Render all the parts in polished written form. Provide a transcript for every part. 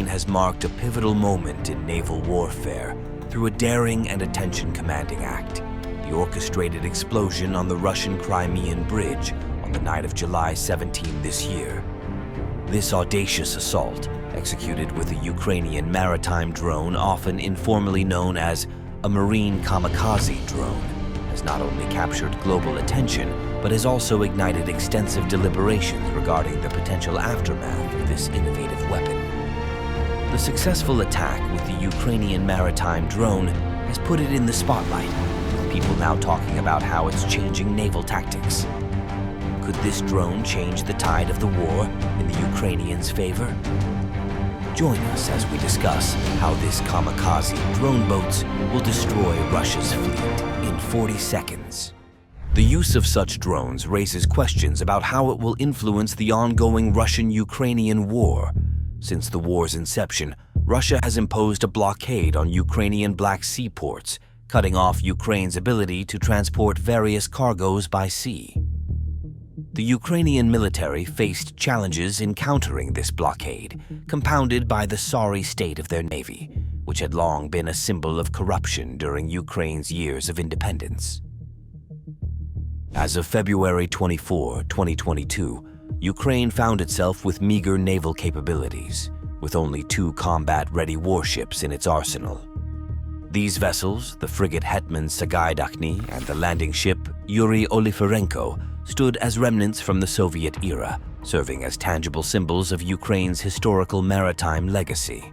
has marked a pivotal moment in naval warfare through a daring and attention-commanding act, the orchestrated explosion on the Russian Crimean Bridge on the night of July 17 this year. This audacious assault, executed with a Ukrainian maritime drone often informally known as a marine kamikaze drone, has not only captured global attention, but has also ignited extensive deliberations regarding the potential aftermath of this innovative weapon. The successful attack with the Ukrainian maritime drone has put it in the spotlight, with people now talking about how it's changing naval tactics. Could this drone change the tide of the war in the Ukrainians' favor? Join us as we discuss how this kamikaze drone boats will destroy Russia's fleet in 40 seconds. The use of such drones raises questions about how it will influence the ongoing Russian-Ukrainian war. Since the war's inception, Russia has imposed a blockade on Ukrainian Black Sea ports, cutting off Ukraine's ability to transport various cargoes by sea. The Ukrainian military faced challenges in countering this blockade, compounded by the sorry state of their navy, which had long been a symbol of corruption during Ukraine's years of independence. As of February 24, 2022, Ukraine found itself with meager naval capabilities, with only 2 combat-ready warships in its arsenal. These vessels, the frigate Hetman Sagaidachny and the landing ship Yuri Oliferenko, stood as remnants from the Soviet era, serving as tangible symbols of Ukraine's historical maritime legacy.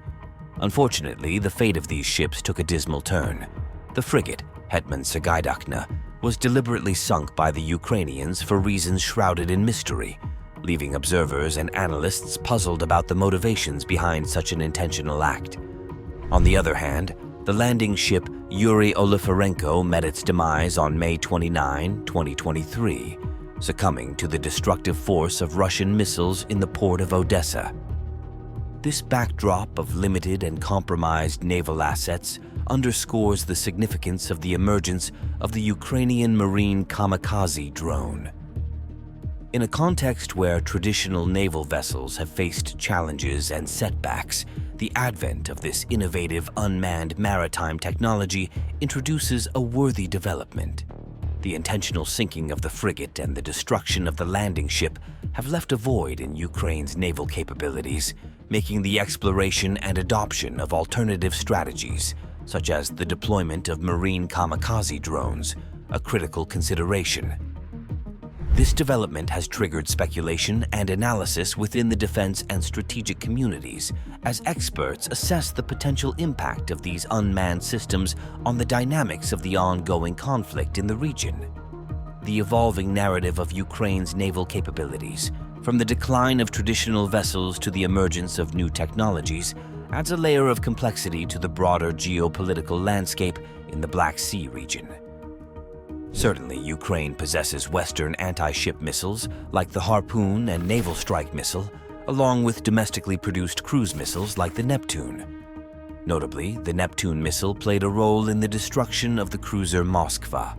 Unfortunately, the fate of these ships took a dismal turn. The frigate, Hetman Sagaidachny, was deliberately sunk by the Ukrainians for reasons shrouded in mystery, leaving observers and analysts puzzled about the motivations behind such an intentional act. On the other hand, the landing ship Yuri Oliferenko met its demise on May 29, 2023, succumbing to the destructive force of Russian missiles in the port of Odessa. This backdrop of limited and compromised naval assets underscores the significance of the emergence of the Ukrainian marine kamikaze drone. In a context where traditional naval vessels have faced challenges and setbacks, the advent of this innovative unmanned maritime technology introduces a worthy development. The intentional sinking of the frigate and the destruction of the landing ship have left a void in Ukraine's naval capabilities, making the exploration and adoption of alternative strategies, such as the deployment of marine kamikaze drones, a critical consideration. This development has triggered speculation and analysis within the defense and strategic communities as experts assess the potential impact of these unmanned systems on the dynamics of the ongoing conflict in the region. The evolving narrative of Ukraine's naval capabilities, from the decline of traditional vessels to the emergence of new technologies, adds a layer of complexity to the broader geopolitical landscape in the Black Sea region. Certainly, Ukraine possesses Western anti-ship missiles like the Harpoon and Naval Strike Missile, along with domestically produced cruise missiles like the Neptune. Notably, the Neptune missile played a role in the destruction of the cruiser Moskva.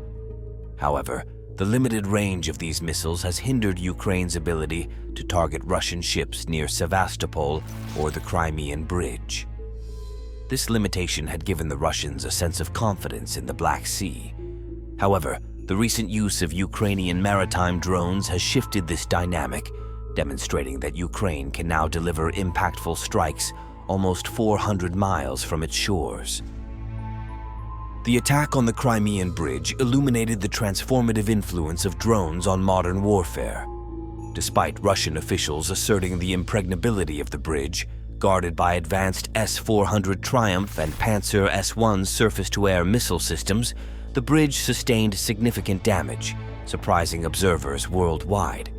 However, the limited range of these missiles has hindered Ukraine's ability to target Russian ships near Sevastopol or the Crimean Bridge. This limitation had given the Russians a sense of confidence in the Black Sea. However, the recent use of Ukrainian maritime drones has shifted this dynamic, demonstrating that Ukraine can now deliver impactful strikes almost 400 miles from its shores. The attack on the Crimean Bridge illuminated the transformative influence of drones on modern warfare. Despite Russian officials asserting the impregnability of the bridge, guarded by advanced S-400 Triumph and Panzer S-1 surface-to-air missile systems, the bridge sustained significant damage, surprising observers worldwide.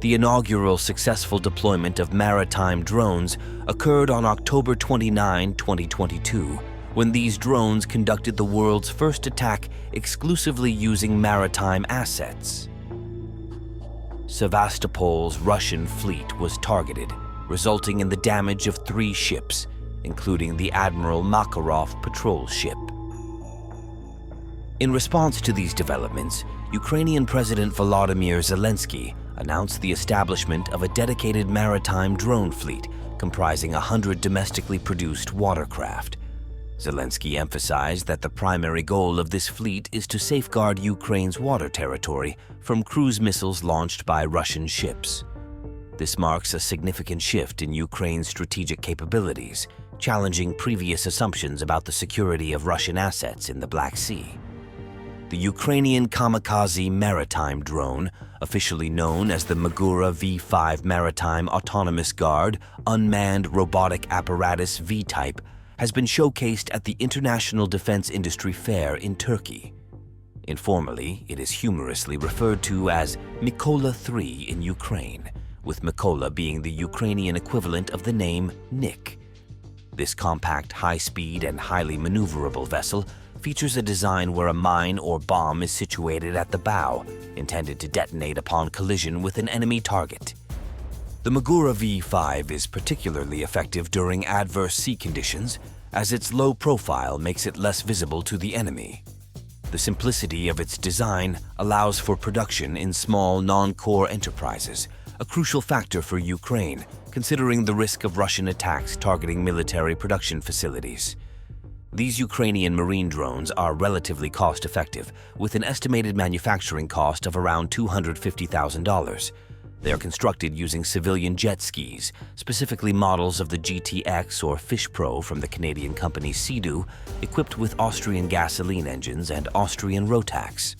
The inaugural successful deployment of maritime drones occurred on October 29, 2022, when these drones conducted the world's first attack exclusively using maritime assets. Sevastopol's Russian fleet was targeted, resulting in the damage of 3 ships, including the Admiral Makarov patrol ship. In response to these developments, Ukrainian President Volodymyr Zelensky announced the establishment of a dedicated maritime drone fleet comprising 100 domestically produced watercraft. Zelensky emphasized that the primary goal of this fleet is to safeguard Ukraine's water territory from cruise missiles launched by Russian ships. This marks a significant shift in Ukraine's strategic capabilities, challenging previous assumptions about the security of Russian assets in the Black Sea. The Ukrainian Kamikaze maritime drone, officially known as the Magura V5 Maritime Autonomous Guard Unmanned Robotic Apparatus V-Type, has been showcased at the International Defense Industry Fair in Turkey. Informally, it is humorously referred to as Mykola 3 in Ukraine, with Mykola being the Ukrainian equivalent of the name Nick. This compact, high-speed, and highly maneuverable vessel features a design where a mine or bomb is situated at the bow, intended to detonate upon collision with an enemy target. The Magura V5 is particularly effective during adverse sea conditions, as its low profile makes it less visible to the enemy. The simplicity of its design allows for production in small, non-core enterprises, a crucial factor for Ukraine, considering the risk of Russian attacks targeting military production facilities. These Ukrainian marine drones are relatively cost-effective, with an estimated manufacturing cost of around $250,000. They are constructed using civilian jet skis, specifically models of the GTX or Fish Pro from the Canadian company Sea-Doo, equipped with Austrian gasoline engines and Austrian Rotax.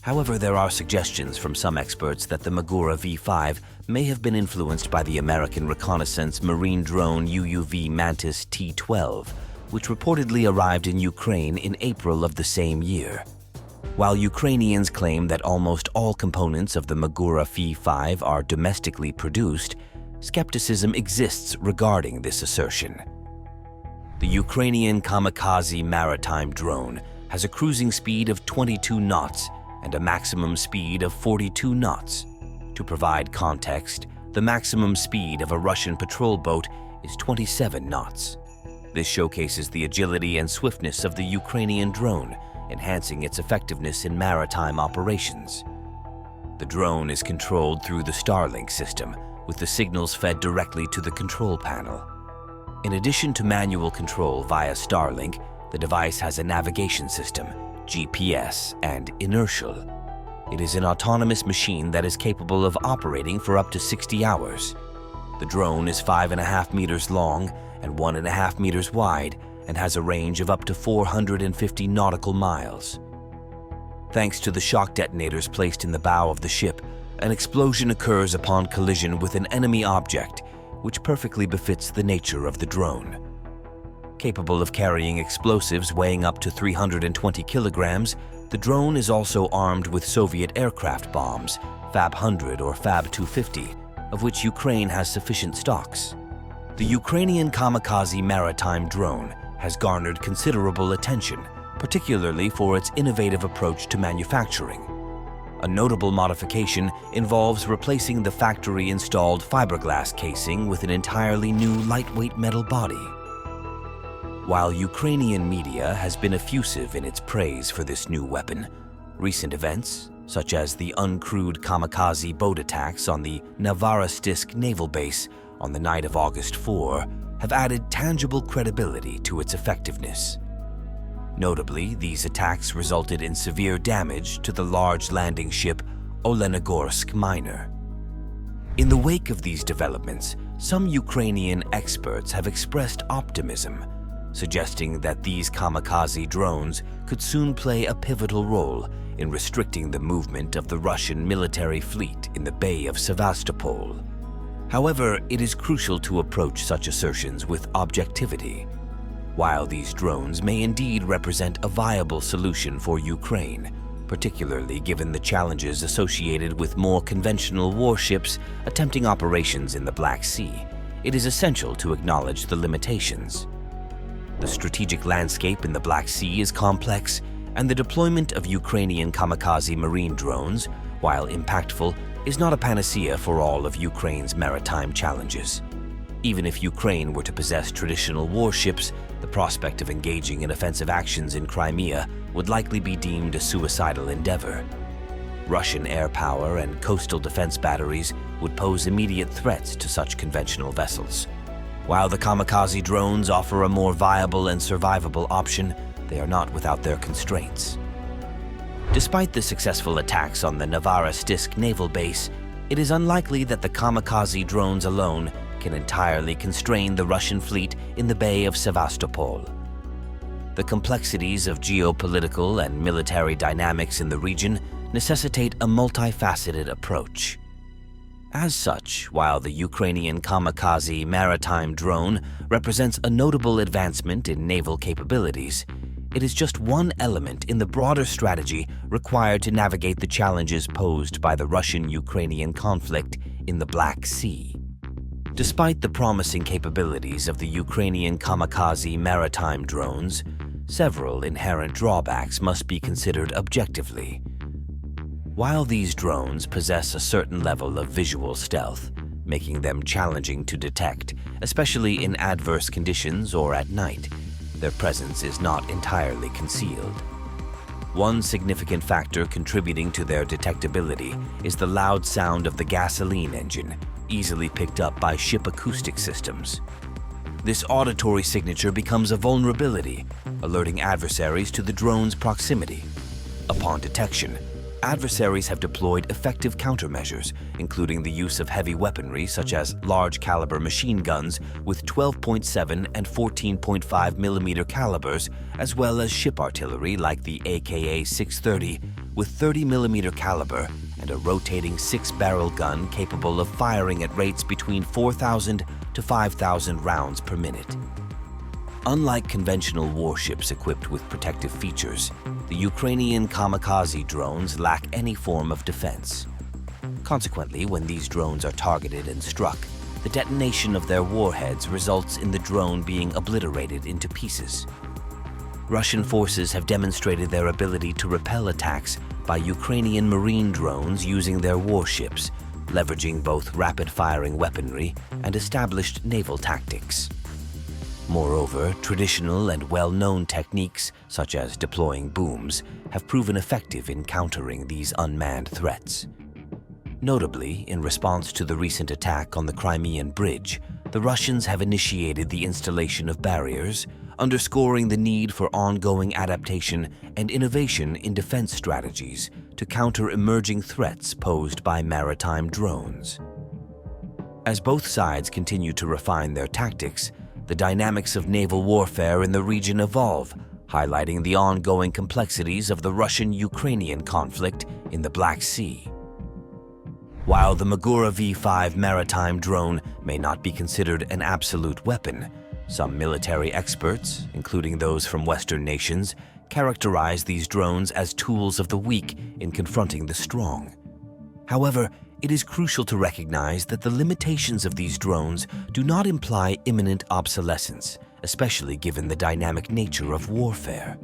However, there are suggestions from some experts that the Magura V5 may have been influenced by the American reconnaissance marine drone UUV Mantis T-12, which reportedly arrived in Ukraine in April of the same year. While Ukrainians claim that almost all components of the Magura V5 are domestically produced, skepticism exists regarding this assertion. The Ukrainian Kamikaze maritime drone has a cruising speed of 22 knots and a maximum speed of 42 knots. To provide context, the maximum speed of a Russian patrol boat is 27 knots. This showcases the agility and swiftness of the Ukrainian drone, enhancing its effectiveness in maritime operations. The drone is controlled through the Starlink system, with the signals fed directly to the control panel. In addition to manual control via Starlink, the device has a navigation system, GPS, and inertial. It is an autonomous machine that is capable of operating for up to 60 hours. The drone is 5.5 meters long and 1.5 meters wide, and has a range of up to 450 nautical miles. Thanks to the shock detonators placed in the bow of the ship, an explosion occurs upon collision with an enemy object, which perfectly befits the nature of the drone. Capable of carrying explosives weighing up to 320 kilograms, the drone is also armed with Soviet aircraft bombs, Fab 100 or Fab 250, of which Ukraine has sufficient stocks. The Ukrainian Kamikaze maritime drone has garnered considerable attention, particularly for its innovative approach to manufacturing. A notable modification involves replacing the factory-installed fiberglass casing with an entirely new lightweight metal body. While Ukrainian media has been effusive in its praise for this new weapon, recent events, such as the uncrewed Kamikaze boat attacks on the Novorossiysk naval base on the night of August 4, have added tangible credibility to its effectiveness. Notably, these attacks resulted in severe damage to the large landing ship Olenogorsk Minor. In the wake of these developments, some Ukrainian experts have expressed optimism, suggesting that these kamikaze drones could soon play a pivotal role in restricting the movement of the Russian military fleet in the Bay of Sevastopol. However, it is crucial to approach such assertions with objectivity. While these drones may indeed represent a viable solution for Ukraine, particularly given the challenges associated with more conventional warships attempting operations in the Black Sea, it is essential to acknowledge the limitations. The strategic landscape in the Black Sea is complex, and the deployment of Ukrainian kamikaze marine drones, while impactful, is not a panacea for all of Ukraine's maritime challenges. Even if Ukraine were to possess traditional warships, the prospect of engaging in offensive actions in Crimea would likely be deemed a suicidal endeavor. Russian air power and coastal defense batteries would pose immediate threats to such conventional vessels. While the Kamikaze drones offer a more viable and survivable option, they are not without their constraints. Despite the successful attacks on the Novorossiysk naval base, it is unlikely that the Kamikaze drones alone can entirely constrain the Russian fleet in the Bay of Sevastopol. The complexities of geopolitical and military dynamics in the region necessitate a multifaceted approach. As such, while the Ukrainian Kamikaze maritime drone represents a notable advancement in naval capabilities, it is just one element in the broader strategy required to navigate the challenges posed by the Russian-Ukrainian conflict in the Black Sea. Despite the promising capabilities of the Ukrainian Kamikaze maritime drones, several inherent drawbacks must be considered objectively. While these drones possess a certain level of visual stealth, making them challenging to detect, especially in adverse conditions or at night, their presence is not entirely concealed. One significant factor contributing to their detectability is the loud sound of the gasoline engine, easily picked up by ship acoustic systems. This auditory signature becomes a vulnerability, alerting adversaries to the drone's proximity. Upon detection, adversaries have deployed effective countermeasures, including the use of heavy weaponry such as large-caliber machine guns with 12.7 and 14.5 millimeter calibers, as well as ship artillery like the AKA-630 with 30 millimeter caliber and a rotating 6-barrel gun capable of firing at rates between 4,000 to 5,000 rounds per minute. Unlike conventional warships equipped with protective features, the Ukrainian Kamikaze drones lack any form of defense. Consequently, when these drones are targeted and struck, the detonation of their warheads results in the drone being obliterated into pieces. Russian forces have demonstrated their ability to repel attacks by Ukrainian marine drones using their warships, leveraging both rapid-firing weaponry and established naval tactics. Moreover, traditional and well-known techniques, such as deploying booms, have proven effective in countering these unmanned threats. Notably, in response to the recent attack on the Crimean Bridge, the Russians have initiated the installation of barriers, underscoring the need for ongoing adaptation and innovation in defense strategies to counter emerging threats posed by maritime drones. As both sides continue to refine their tactics, the dynamics of naval warfare in the region evolve, highlighting the ongoing complexities of the Russian-Ukrainian conflict in the Black Sea. While the Magura V5 maritime drone may not be considered an absolute weapon, some military experts, including those from Western nations, characterize these drones as tools of the weak in confronting the strong. However, it is crucial to recognize that the limitations of these drones do not imply imminent obsolescence, especially given the dynamic nature of warfare.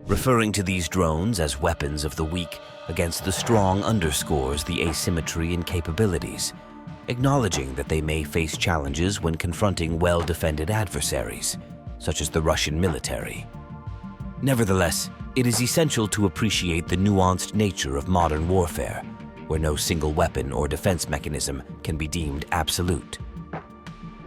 Referring to these drones as weapons of the weak against the strong underscores the asymmetry in capabilities, acknowledging that they may face challenges when confronting well-defended adversaries, such as the Russian military. Nevertheless, it is essential to appreciate the nuanced nature of modern warfare, where no single weapon or defense mechanism can be deemed absolute.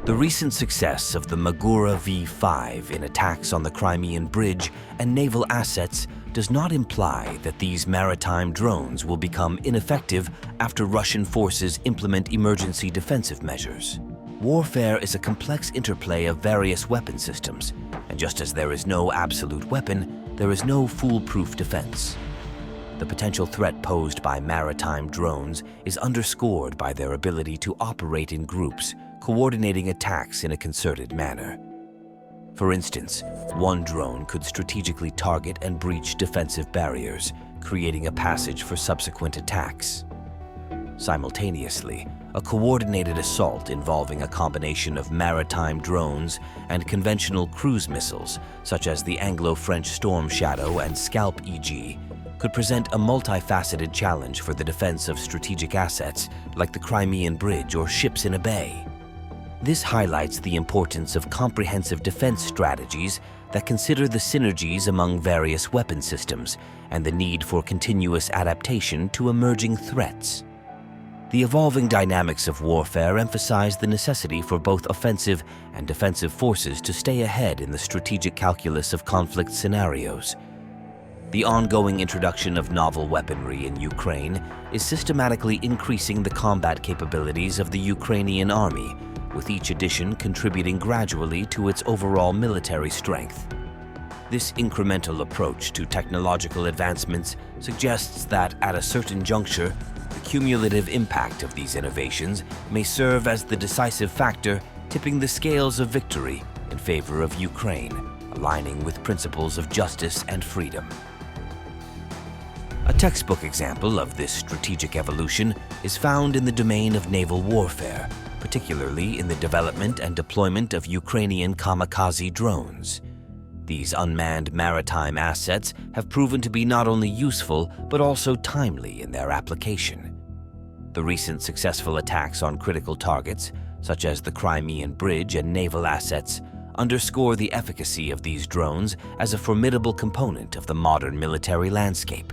The recent success of the Magura V5 in attacks on the Crimean Bridge and naval assets does not imply that these maritime drones will become ineffective after Russian forces implement emergency defensive measures. Warfare is a complex interplay of various weapon systems, and just as there is no absolute weapon, there is no foolproof defense. The potential threat posed by maritime drones is underscored by their ability to operate in groups, coordinating attacks in a concerted manner. For instance, one drone could strategically target and breach defensive barriers, creating a passage for subsequent attacks. Simultaneously, a coordinated assault involving a combination of maritime drones and conventional cruise missiles, such as the Anglo-French Storm Shadow and Scalp EG, could present a multifaceted challenge for the defense of strategic assets like the Crimean Bridge or ships in a bay. This highlights the importance of comprehensive defense strategies that consider the synergies among various weapon systems and the need for continuous adaptation to emerging threats. The evolving dynamics of warfare emphasize the necessity for both offensive and defensive forces to stay ahead in the strategic calculus of conflict scenarios. The ongoing introduction of novel weaponry in Ukraine is systematically increasing the combat capabilities of the Ukrainian army, with each addition contributing gradually to its overall military strength. This incremental approach to technological advancements suggests that, at a certain juncture, the cumulative impact of these innovations may serve as the decisive factor tipping the scales of victory in favor of Ukraine, aligning with principles of justice and freedom. A textbook example of this strategic evolution is found in the domain of naval warfare, particularly in the development and deployment of Ukrainian Kamikaze drones. These unmanned maritime assets have proven to be not only useful but also timely in their application. The recent successful attacks on critical targets, such as the Crimean Bridge and naval assets, underscore the efficacy of these drones as a formidable component of the modern military landscape.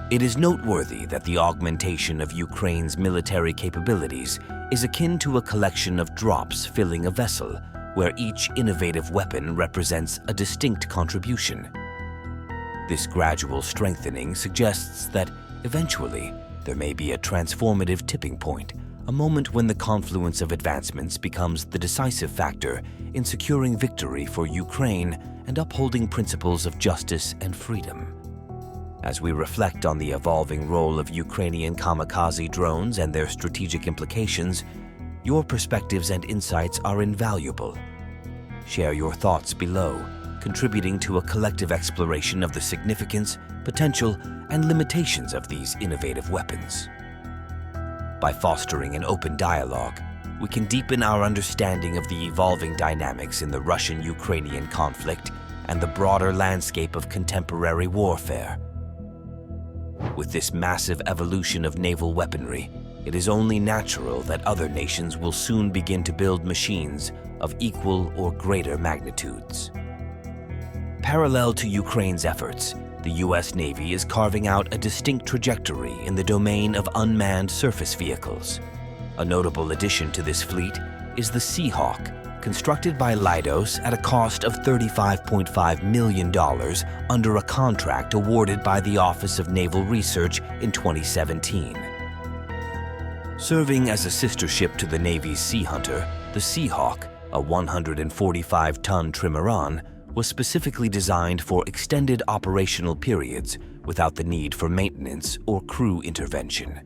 It is noteworthy that the augmentation of Ukraine's military capabilities is akin to a collection of drops filling a vessel, where each innovative weapon represents a distinct contribution. This gradual strengthening suggests that, eventually, there may be a transformative tipping point, a moment when the confluence of advancements becomes the decisive factor in securing victory for Ukraine and upholding principles of justice and freedom. As we reflect on the evolving role of Ukrainian kamikaze drones and their strategic implications, your perspectives and insights are invaluable. Share your thoughts below, contributing to a collective exploration of the significance, potential, and limitations of these innovative weapons. By fostering an open dialogue, we can deepen our understanding of the evolving dynamics in the Russian-Ukrainian conflict and the broader landscape of contemporary warfare. With this massive evolution of naval weaponry, it is only natural that other nations will soon begin to build machines of equal or greater magnitudes. Parallel to Ukraine's efforts, the U.S. Navy is carving out a distinct trajectory in the domain of unmanned surface vehicles. A notable addition to this fleet is the Seahawk, constructed by Leidos at a cost of $35.5 million under a contract awarded by the Office of Naval Research in 2017. Serving as a sister ship to the Navy's Sea Hunter, the Seahawk, a 145-ton trimaran, was specifically designed for extended operational periods without the need for maintenance or crew intervention.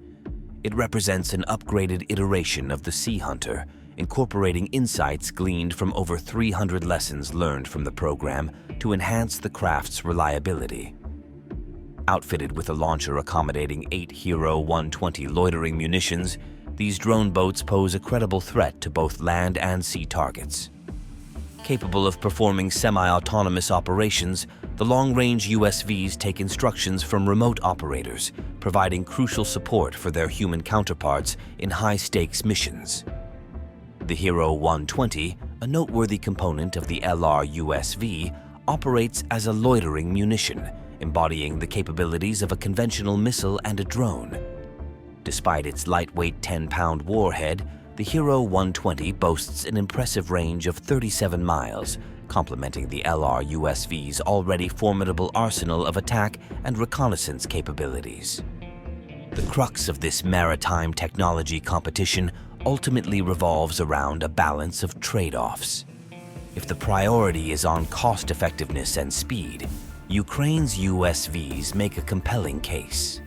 It represents an upgraded iteration of the Sea Hunter, incorporating insights gleaned from over 300 lessons learned from the program to enhance the craft's reliability. Outfitted with a launcher accommodating 8 Hero 120 loitering munitions, these drone boats pose a credible threat to both land and sea targets. Capable of performing semi-autonomous operations, the long-range USVs take instructions from remote operators, providing crucial support for their human counterparts in high-stakes missions. The Hero 120, a noteworthy component of the LRUSV, operates as a loitering munition, embodying the capabilities of a conventional missile and a drone. Despite its lightweight 10-pound warhead, the Hero 120 boasts an impressive range of 37 miles, complementing the LRUSV's already formidable arsenal of attack and reconnaissance capabilities. The crux of this maritime technology competition ultimately revolves around a balance of trade-offs. If the priority is on cost-effectiveness and speed, Ukraine's USVs make a compelling case.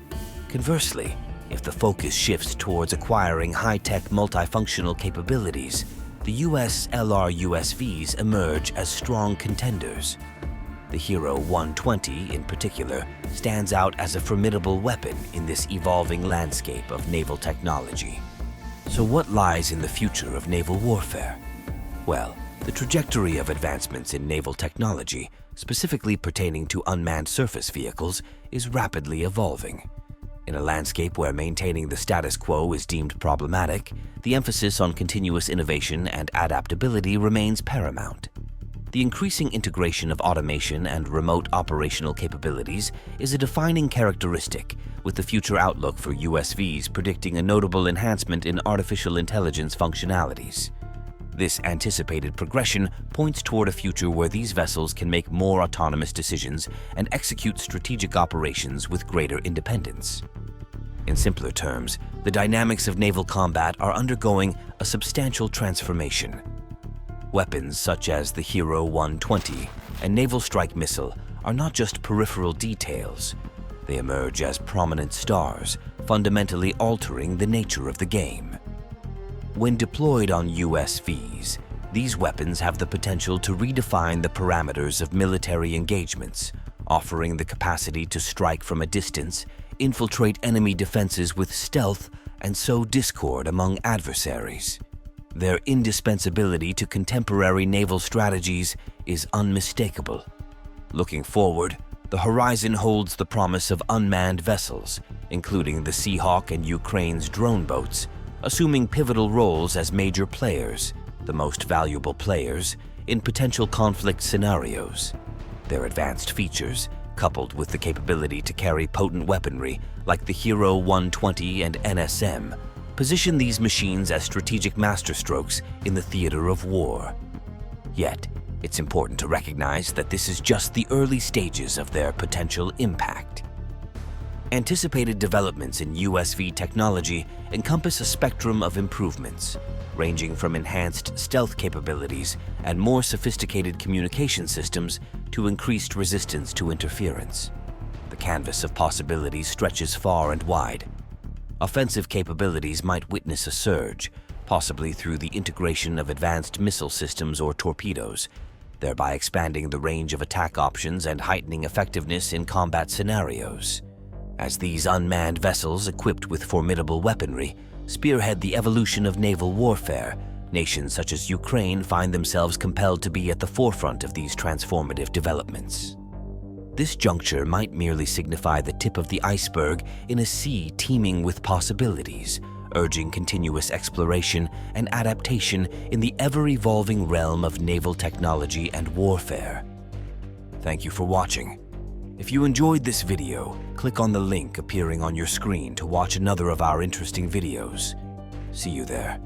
Conversely, if the focus shifts towards acquiring high-tech multifunctional capabilities, the US LRUSVs emerge as strong contenders. The Hero 120, in particular, stands out as a formidable weapon in this evolving landscape of naval technology. So what lies in the future of naval warfare? Well, the trajectory of advancements in naval technology, specifically pertaining to unmanned surface vehicles, is rapidly evolving. In a landscape where maintaining the status quo is deemed problematic, the emphasis on continuous innovation and adaptability remains paramount. The increasing integration of automation and remote operational capabilities is a defining characteristic, with the future outlook for USVs predicting a notable enhancement in artificial intelligence functionalities. This anticipated progression points toward a future where these vessels can make more autonomous decisions and execute strategic operations with greater independence. In simpler terms, the dynamics of naval combat are undergoing a substantial transformation. Weapons such as the Hero 120 and Naval Strike Missile are not just peripheral details. They emerge as prominent stars, fundamentally altering the nature of the game. When deployed on USVs, these weapons have the potential to redefine the parameters of military engagements, offering the capacity to strike from a distance, infiltrate enemy defenses with stealth, and sow discord among adversaries. Their indispensability to contemporary naval strategies is unmistakable. Looking forward, the horizon holds the promise of unmanned vessels, including the Seahawk and Ukraine's drone boats, assuming pivotal roles as major players, the most valuable players, in potential conflict scenarios. Their advanced features, coupled with the capability to carry potent weaponry like the Hero 120 and NSM, position these machines as strategic masterstrokes in the theater of war. Yet, it's important to recognize that this is just the early stages of their potential impact. Anticipated developments in USV technology encompass a spectrum of improvements, ranging from enhanced stealth capabilities and more sophisticated communication systems to increased resistance to interference. The canvas of possibilities stretches far and wide. Offensive capabilities might witness a surge, possibly through the integration of advanced missile systems or torpedoes, thereby expanding the range of attack options and heightening effectiveness in combat scenarios. As these unmanned vessels equipped with formidable weaponry spearhead the evolution of naval warfare, nations such as Ukraine find themselves compelled to be at the forefront of these transformative developments. This juncture might merely signify the tip of the iceberg in a sea teeming with possibilities, urging continuous exploration and adaptation in the ever-evolving realm of naval technology and warfare. Thank you for watching. If you enjoyed this video, click on the link appearing on your screen to watch another of our interesting videos. See you there.